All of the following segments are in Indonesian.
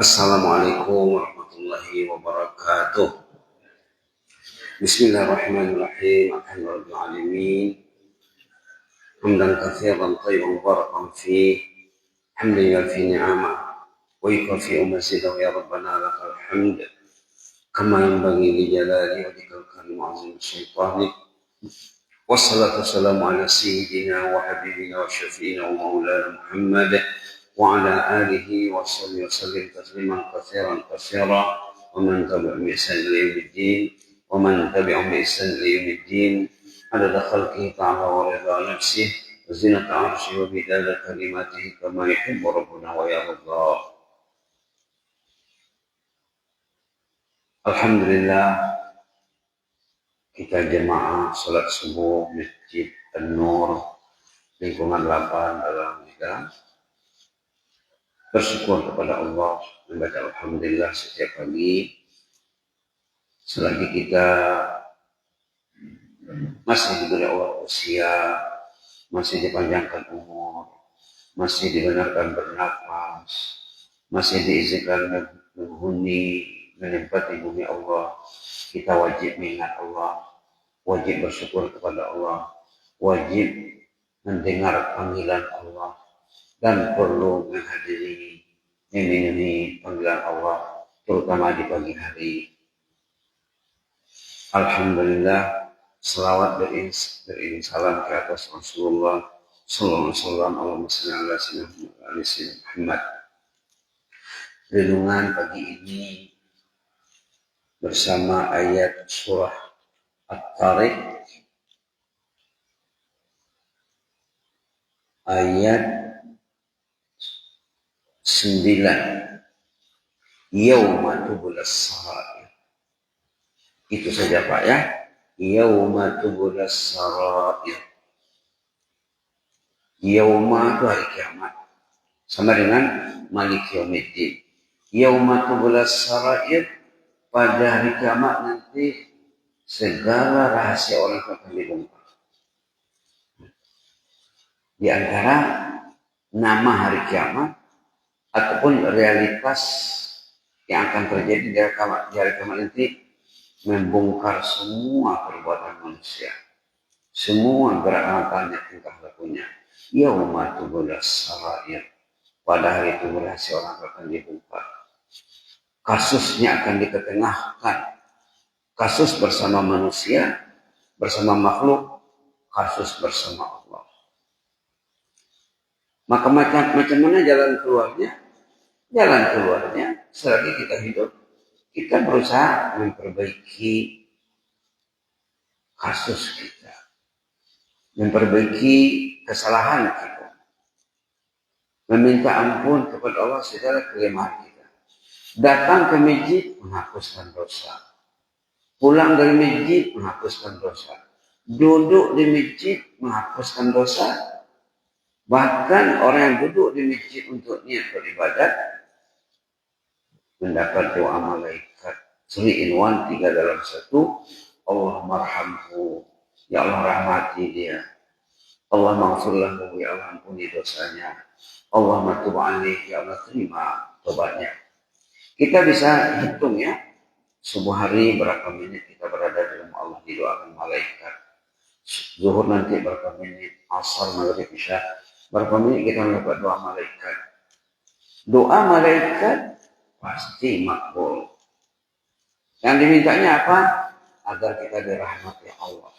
Assalamualaikum warahmatullahi wabarakatuh. Bismillahirrahmanirrahim. Alhamdulillahirrahmanirrahim. Hamdan katsiran thayyiban mubarakan fih. Hamdan yafi ni'amah wa yukafi mazidahu ya rabbana lakal hamd. Kama yanbaghi li jalali wajhikal karim azim sultanik. Wassalatu wassalamu ala sayyidina wa habibina wa syafi'ina wa maulana Muhammad وعلى آله وصحبه وسلم تسليما كثيرا كثيرا ومن تبعهم بإحسان إلى يوم الدين عدد خلقه تعالى ورضا نفسه وزنة عرشه ومداد كلماته كما يحب ربنا ويرضى. Alhamdulillah kita jemaah salat subuh Masjid An-Nur lingkungan 8 dalam Medan bersyukur kepada Allah, membaca Alhamdulillah setiap pagi selagi kita masih diberi Allah usia, masih dipanjangkan umur, masih dibenarkan bernafas, masih diizinkan menghuni, menempati bumi Allah. Kita wajib mengingat Allah, wajib bersyukur kepada Allah, wajib mendengar panggilan Allah, dan perlu menghadiri, memenuhi panggilan Allah, terutama di pagi hari. Alhamdulillah, selawat beriring salam ke atas Rasulullah sallallahu alaihi wasallam. Allahumma shalli ala sayyidina Muhammad. Renungan pagi ini bersama ayat surah At-Tariq ayat 9. Yauma tubulas sarair. Itu saja Pak ya. Yauma tubulas sarair. Yauma itu hari kiamat. Sama dengan Malik Yaumiddin. Yauma tubulas sarair. Pada hari kiamat nanti segala rahasia orang akan dibongkar. Di antara nama hari kiamat ataupun realitas yang akan terjadi di hari kiamat nanti, membongkar semua perbuatan manusia, semua gerak matanya, tingkah lakunya. Yauma tubulas sarair. Pada hari itu rahasia orang akan dibongkar. Kasusnya akan diketengahkan. Kasus bersama manusia, bersama makhluk, kasus bersama Allah. Maka macam mana jalan keluarnya? Jalan keluarnya selagi kita hidup, kita berusaha memperbaiki kasus kita, memperbaiki kesalahan kita, meminta ampun kepada Allah segala kelemahan kita. Datang ke masjid menghapuskan dosa, pulang dari masjid menghapuskan dosa, duduk di masjid menghapuskan dosa. Bahkan orang yang duduk di masjid untuk niat beribadat mendapat doa malaikat 3 dalam 1. Allah marhamhu, ya Allah rahmati dia. Allah maghfirlahu, ya Allah ampuni dosanya. Allah matub alaih, ya Allah terima tobatnya. Kita bisa hitung ya, subuh hari berapa menit kita berada di rumah Allah didoakan malaikat. Zuhur nanti berapa menit, asar, maghrib, isya berapa menit kita mendapat doa malaikat. Doa malaikat pasti makbul. Yang dimintanya apa? Agar kita dirahmati Allah.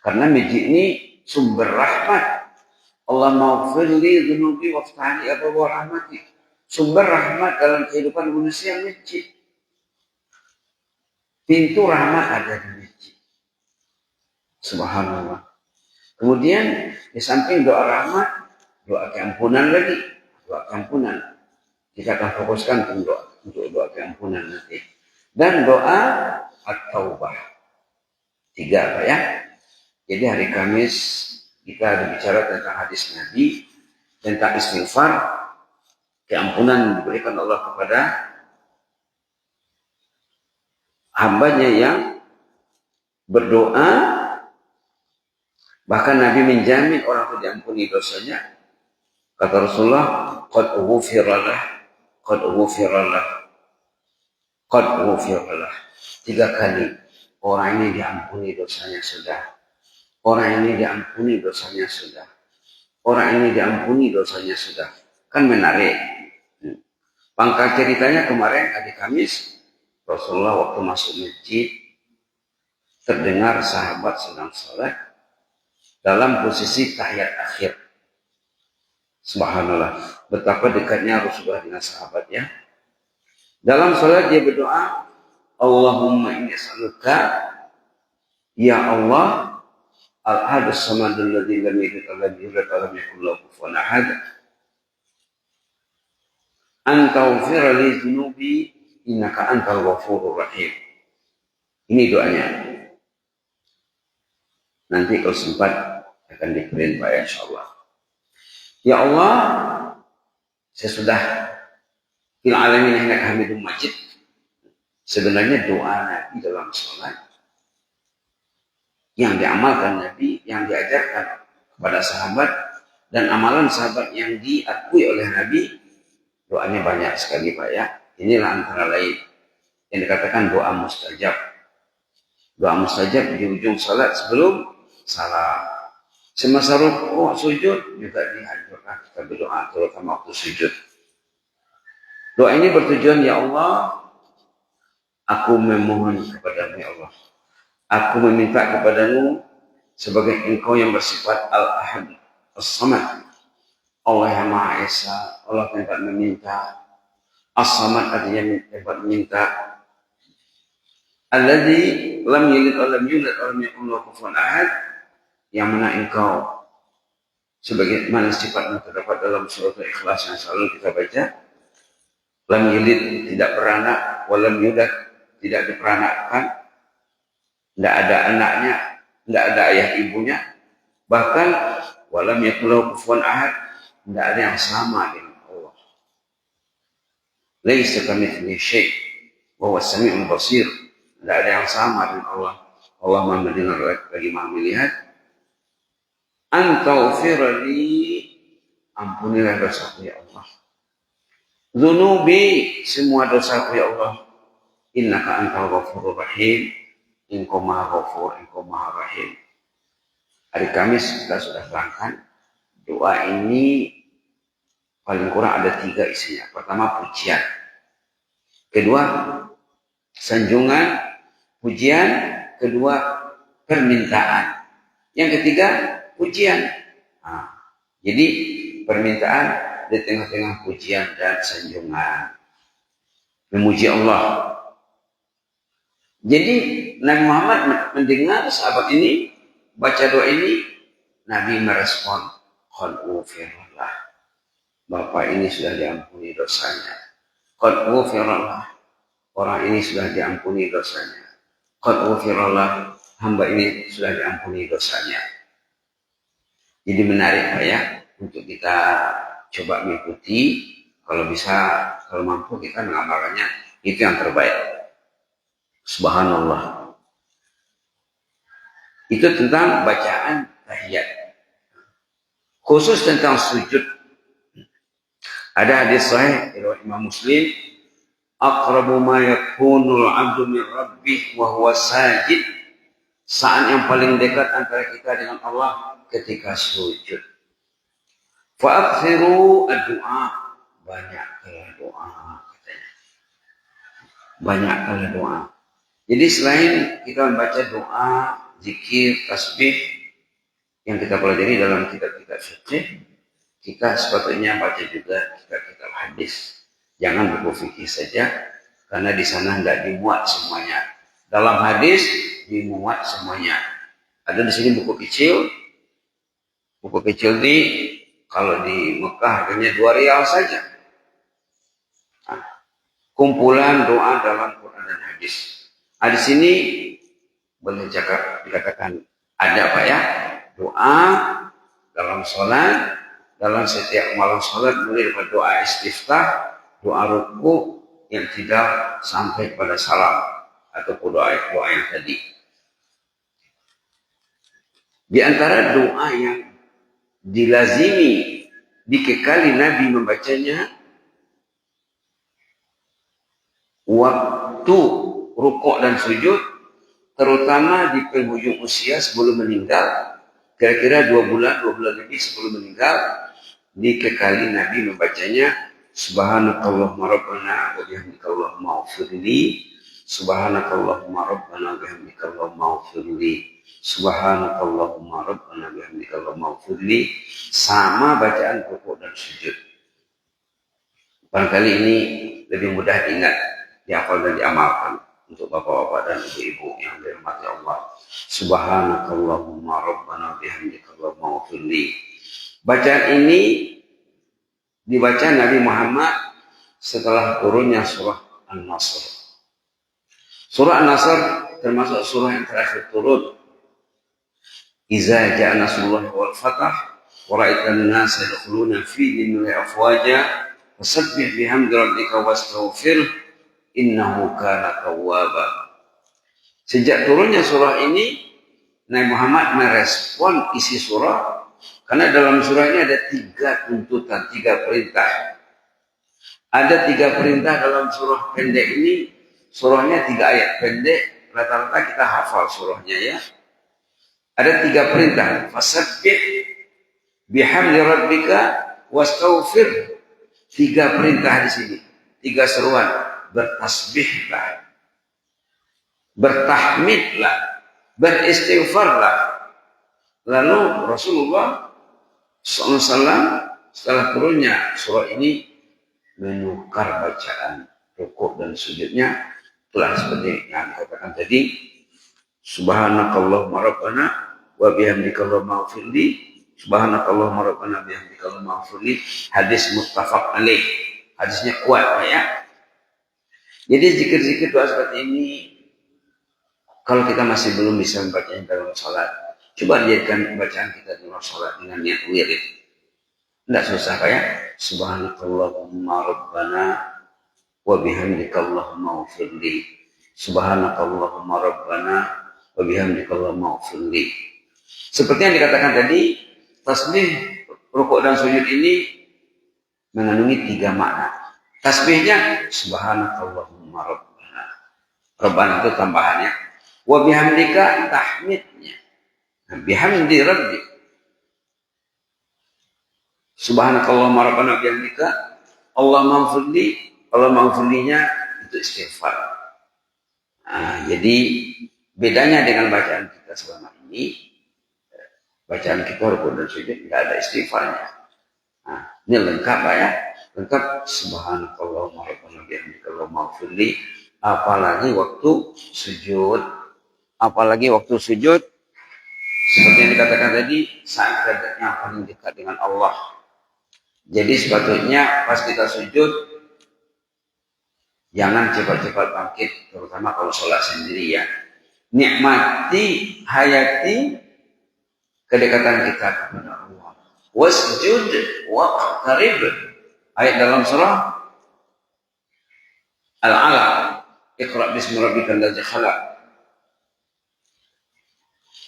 Karena masjid ini sumber rahmat. Allah maghfirli dhunubi waftahli abwaaba rahmati. Sumber rahmat dalam kehidupan manusia masjid. Pintu rahmat ada di masjid. Subhanallah. Kemudian di samping doa rahmat, doa keampunan lagi. Doa keampunan. Kita akan fokuskan untuk doa keampunan nanti. Dan doa at-taubah. 3 Pak ya. Jadi hari Kamis kita berbicara tentang hadis Nabi, tentang istighfar, keampunan diberikan Allah kepada hambanya yang berdoa. Bahkan Nabi menjamin orang itu diampuni dosanya. Kata Rasulullah, qad ghufira lah qad ghufira qad ghufira 3 kali. Orang ini diampuni dosanya sudah. Orang ini diampuni dosanya sudah. Orang ini diampuni dosanya sudah. Kan menarik. Pangkal ceritanya kemarin hari Kamis, Rasulullah waktu masuk masjid, terdengar sahabat sedang sholat dalam posisi tahiyat akhir. Subhanallah. Betapa dekatnya Rasulullah dengan sahabatnya. Dalam sholat dia berdoa, Allahumma inni as'aluka, ya Allah, al-ahad as-samad alladzi lam yalid wa lam yulad wa lam yakul lahu kufuwan ahad, an taghfira li dzunubi innaka antal ghafurur rahim. Ini doanya. Nanti kalau sempat akan dikirim Pak, insyaallah. Ya Allah, saya sudah fil alamin innaka Hamidum Majid. Sebenarnya doa Nabi dalam sholat yang diamalkan Nabi, yang diajarkan kepada sahabat, dan amalan sahabat yang diakui oleh Nabi, doanya banyak sekali Pak ya. Inilah antara lain yang dikatakan doa mustajab. Doa mustajab di ujung salat sebelum salam. Semasa rukuk, sujud juga dianjurkan kita berdoa, terutama waktu sujud. Doa ini bertujuan, ya Allah, aku memohon kepadamu ya Allah. Aku meminta kepadamu sebagai engkau yang bersifat al-ahad, as-samad. Allah yang Maha Esa, Allah tempat meminta. As-samad artinya tempat meminta. Alladzi lam yalid wa lam yulad wa lam yakul lahu kufuwan ahad, yang mana engkau sebagaimana sifatnya terdapat dalam surat Al-Ikhlas yang selalu kita baca. Lam yalid, tidak beranak, wa lam yulad, tidak diperanakkan, tidak ada anaknya, tidak ada ayah ibunya, bahkan wa lam yakul lahu kufuwan ahad, tidak ada yang sama dengan Allah. Laisa kamitslihi syai' wa huwas samiul basir. Tidak ada yang sama dengan Allah. Allah Maha mendengar lagi Maha melihat. Antaghfirli, ampunilah dosaku ya Allah. Dzunubi, semua dosaku ya Allah. Innaka antal ghafurur rahim. Engkau Maha Ghafur, engkau Maha Rahim. Hari Kamis kita sudah terangkan doa ini paling kurang ada 3 isinya. Pertama pujian, kedua sanjungan, pujian, kedua permintaan, yang ketiga pujian. Jadi permintaan di tengah-tengah pujian dan sanjungan, memuji Allah. Jadi Nabi Muhammad mendengar sahabat ini baca doa ini, Nabi merespon, qad ghufirallah, Bapak ini sudah diampuni dosanya. Qad ghufirallah, orang ini sudah diampuni dosanya. Qad ghufirallah, hamba ini sudah diampuni dosanya. Jadi menarik Pak ya, untuk kita coba mengikuti. Kalau bisa, kalau mampu kita mengamalkannya, itu yang terbaik. Subhanallah. Itu tentang bacaan tahiyat. Khusus tentang sujud, ada hadis sahih riwayat Imam Muslim, aqrabu ma yakunul 'abdu min rabbih wa huwa sajid. Saat yang paling dekat antara kita dengan Allah ketika sujud. Fa aktsiru ad-du'a, banyaklah doa katanya. Banyaklah doa. Jadi selain kita membaca doa, zikir, tasbih yang kita pelajari dalam kitab-kitab suci, kita sepatutnya baca juga kitab-kitab hadis. Jangan buku fikih saja, karena di sana tidak dimuat semuanya. Dalam hadis dimuat semuanya. Ada di sini buku kecil. Buku kecil kalau di Mekah harganya 2 rial saja. Kumpulan doa dalam Quran dan hadis. Di sini boleh dikatakan ada Pak ya, doa dalam sholat, dalam setiap malam sholat, mulai dari doa istiftah, doa ruku yang tidak sampai pada salam, ataupun doa yang tadi. Di antara doa yang dilazimi, dikekali Nabi membacanya, waktu rukuk dan sujud, terutama di penghujung usia sebelum meninggal, kira-kira 2 bulan lebih sebelum meninggal, dikekali Nabi membacanya Subhanakallahumma rabbana wa bihamdika Allahumma ighfirli, Subhanakallahumma rabbana wa bihamdika Allahumma ighfirli, Subhanakallahumma rabbana wa bihamdika Allahumma ighfirli, sama bacaan rukuk dan sujud. Barangkali ini lebih mudah diingat, dihafal dan diamalkan untuk bapak-bapak dan ibu-ibu yang dirahmati Allah. Subhanakallahumma rabbana bihamdika Allahumma ighfirli. Bacaan ini dibaca Nabi Muhammad setelah turunnya surah An-Nasr. Surah An-Nasr termasuk surah yang terakhir turun. Iza ja'a nasrullahi wal fath wa ra'aitan nasa yadkhuluna fi dinillahi afwaja fasabbih bihamdi rabbika wastaghfir innahu kana tawwaba. Sejak turunnya surah ini, Nabi Muhammad merespon isi surah, karena dalam surah ini ada 3 tuntutan, 3 perintah. Ada 3 perintah dalam surah pendek ini. Surahnya 3 ayat pendek, rata-rata kita hafal surahnya ya. Ada 3 perintah. Fasabbih bihamdi rabbika wastaghfir. 3 perintah di sini. 3 seruan. Bertasbihlah, bertahmidlah, beristighfarlah. Lalu Rasulullah SAW setelah turunnya surah ini menukar bacaan rukuk dan sujudnya, telah seperti yang dikatakan tadi, Subhanakallahumma rabbana wa bihamdika Allahumma ighfirli, Subhanakallahumma rabbana bihamdika Allahumma ighfirli. Hadis muttafaq alaih. Hadisnya kuat ya. Jadi zikir-zikir doa seperti ini, kalau kita masih belum bisa membacanya dalam salat, coba jadikan bacaan kita dalam salat dengan niat wirid. Tidak susah kayak Subhanakallahumma rabbana wa bihamdika Allahumma ighfirli, Subhanakallahumma rabbana wa bihamdika Allahumma ighfirli. Seperti yang dikatakan tadi, tasbih rukuk dan sujud ini mengandungi 3 makna. Tasbihnya Subhanakallahumma rabbana. Rabbana itu tambahannya. Wa bihamdika tahmidnya. Nah, bihamdi rabbi. Subhanakallahumma rabbana bihamdika Allahumma ighfirli. Allahumma ighfirlinya itu istighfar. Nah, jadi bedanya dengan bacaan kita selama ini, bacaan kita rukuk dan sujud tidak ada istighfarnya. Nah, ini lengkap ya. Lengkap Subhanakallahumma rabbana bihamdika Allahumma ighfirli. Apalagi waktu sujud. Apalagi waktu sujud, seperti yang dikatakan tadi, saat yang paling dekat dengan Allah. Jadi sepatutnya pas kita sujud, jangan cepat-cepat bangkit, terutama kalau sholat sendiri ya. Nikmati, hayati kedekatan kita kepada Allah. Wasjud waqtarib. Ayat dalam surah Al-Alaq. Iqra bismi rabbikal ladzi khalaq.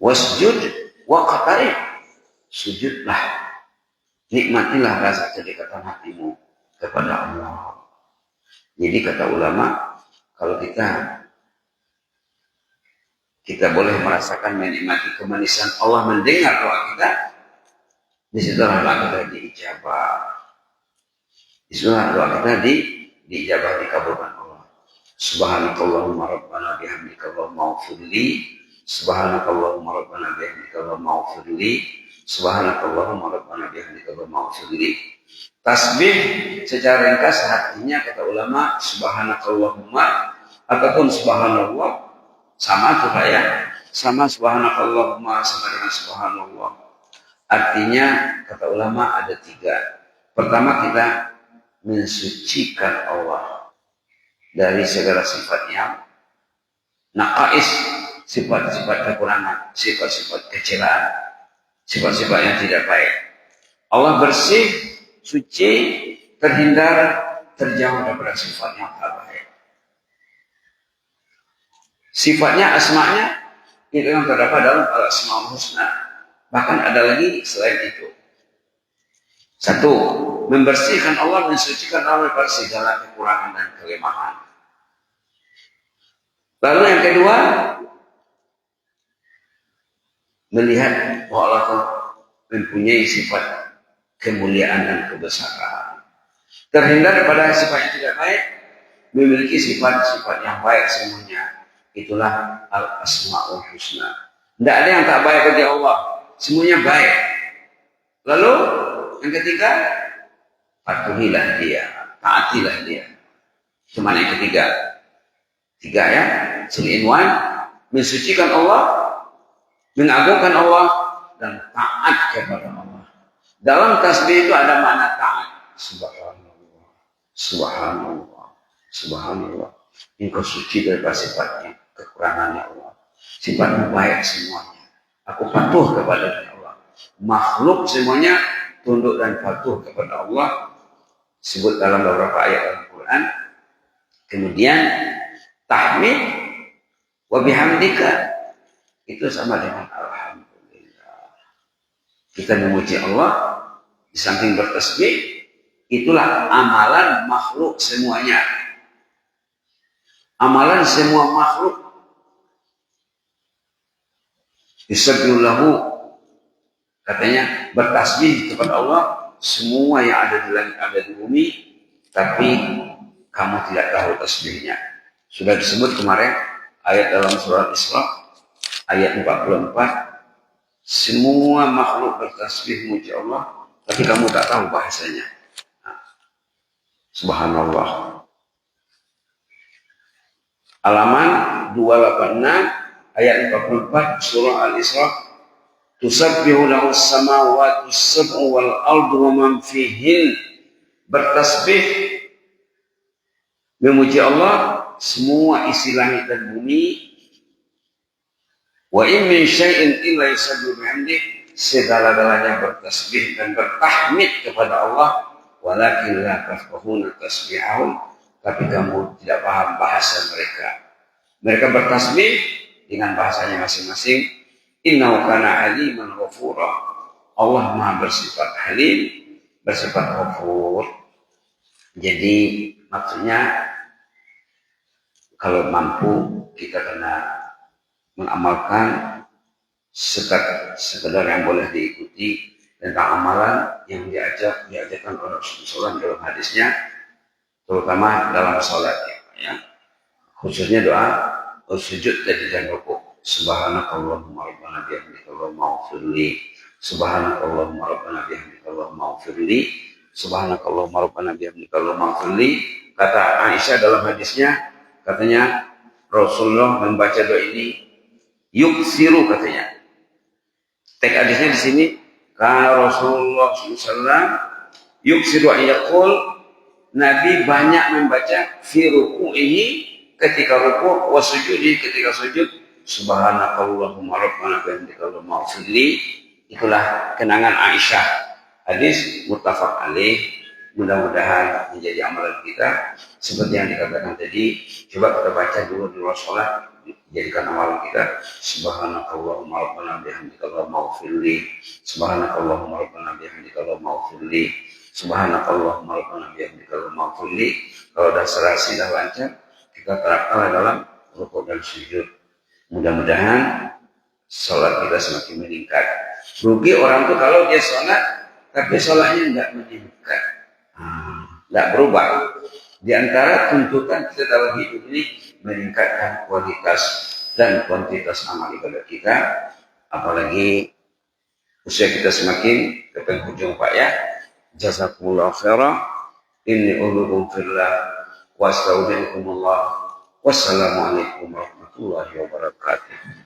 Wasjud waqtarib. Sujudlah. Nikmatilah rasa kedekatan hatimu kepada Allah. Jadi kata ulama, kalau kita boleh merasakan menikmati kemanisan Allah mendengar doa kita, disitulah doa kita diijabah. Disitulah doa kita diijabah, dikabulkan Allah. Subhanakallahumma rabbana bihamdika Allahumma ighfirli, Subhanakallahumma rabbana bihamdika Allahumma ighfirli, Subhanakallahumma rabbana bihamdika Allahumma ighfirli. Tasbih secara ringkas artinya kata ulama Subhanakallahumma ataupun Subhanallah sama juga ya. Sama Subhanakallahumma sama dengan Subhanallah. Artinya kata ulama ada 3. Pertama, kita mensucikan Allah dari segala sifat yang naqais, sifat-sifat kekurangan, sifat-sifat kecelaan, sifat-sifat yang tidak baik. Allah bersih, suci, terhindar, terjauh daripada sifat yang tak baik. Sifatnya, asma'nya itu yang terdapat dalam Al-Asma'ul Husna. Bahkan ada lagi selain itu. 1, membersihkan Allah, mensucikan Allah dari segala kekurangan dan kelemahan. Lalu yang kedua, melihat bahwa Allah itu mempunyai sifat kemuliaan dan kebesaran. Terhindar pada sifat yang tidak baik, memiliki sifat-sifat yang baik semuanya. Itulah al-asma'ul husna. Tidak ada yang tak baik bagi Allah. Semuanya baik. Lalu yang ketiga, patuhilah dia, taatilah dia. Cuma yang ketiga. Tiga ya, 3 in 1, mensucikan Allah, mengagungkan Allah, dan taat kepada Allah. Dalam tasbih itu ada makna taat. Subhanallah, subhanallah, subhanallah. Engkau suci dari sifatnya, kekurangannya Allah. Sifatnya baik semuanya. Aku patuh kepada Allah. Makhluk semuanya tunduk dan patuh kepada Allah. Sebut dalam beberapa ayat Al-Quran. Kemudian tahmid wa bihamdika itu sama dengan alhamdulillah. Kita memuji Allah di samping bertasbih, itulah amalan makhluk semuanya. Amalan semua makhluk. Bismillahu, katanya bertasbih kepada Allah semua yang ada di langit, ada di bumi, tapi kamu tidak tahu tasbihnya. Sudah disebut kemarin ayat dalam surat Isra ayat 44, semua makhluk bertasbih memuji Allah, tapi kamu tak tahu bahasanya. Subhanallah. Halaman 286 ayat 44 surah Al-Isra, tusabbihu lahu as-samawati as-sab'u wal ardu wa man fihin. Bertasbih memuji Allah semua isi langit dan bumi. Wa in min syai'in illa yusabbihu bihamdih, segala-galanya bertasbih dan bertahmid kepada Allah, walakin la tafqahuna tasbihahum, tapi kamu tidak paham bahasa mereka. Mereka bertasbih dengan bahasanya masing-masing. Innahu kana aliman ghafura. Allah Maha bersifat halim, bersifat ghafur. Jadi maksudnya kalau mampu kita kena mengamalkan sekedar yang boleh diikuti tentang amalan yang diajarkan oleh Rasulullah dalam hadisnya, terutama dalam sholat ya. Khususnya doa sujud dan rukuk. Subhanakallahumma rabbana bihamdika Allahumma ighfirli. Subhanakallahumma rabbana bihamdika Allahumma ighfirli. Subhanakallahumma rabbana bihamdika Allahumma ighfirli. Kata Aisyah dalam hadisnya, katanya Rasulullah membaca doa ini yuksiru, katanya. Teks hadisnya di sini, karena Rasulullah SAW yuksiru ayakul, Nabi banyak membaca fi ruku'ihi, ketika ruku', wa sujudi, ketika sujud, subhanakallahumma rabbana bihamdika Allahumma ighfirli. Itulah kenangan Aisyah. Hadis muttafaq alaih. Mudah-mudahan menjadi amalan kita seperti yang dikatakan tadi. Coba kita baca dulu di luar sholat, jadikan amalan kita. Subhanakallahumma rabbana bihamdika Allahumma ighfirli. Subhanakallahumma rabbana bihamdika Allahumma ighfirli. Subhanakallahumma rabbana bihamdika Allahumma ighfirli. Kalau dah serasi, dah lancar, kita terapkan dalam rukuk dan sujud. Mudah-mudahan sholat kita semakin meningkat. Rugi orang tuh kalau dia sholat tapi sholatnya tidak meningkat, tidak berubah. Di antara tuntutan kita dalam hidup ini meningkatkan kualitas dan kuantitas amal ibadah kita. Apalagi usia kita semakin ke penghujung, Pak ya. Jazakumullah khairan. Inni ulukum fillah wa astaudikumullah. Wassalamualaikum warahmatullahi wabarakatuh.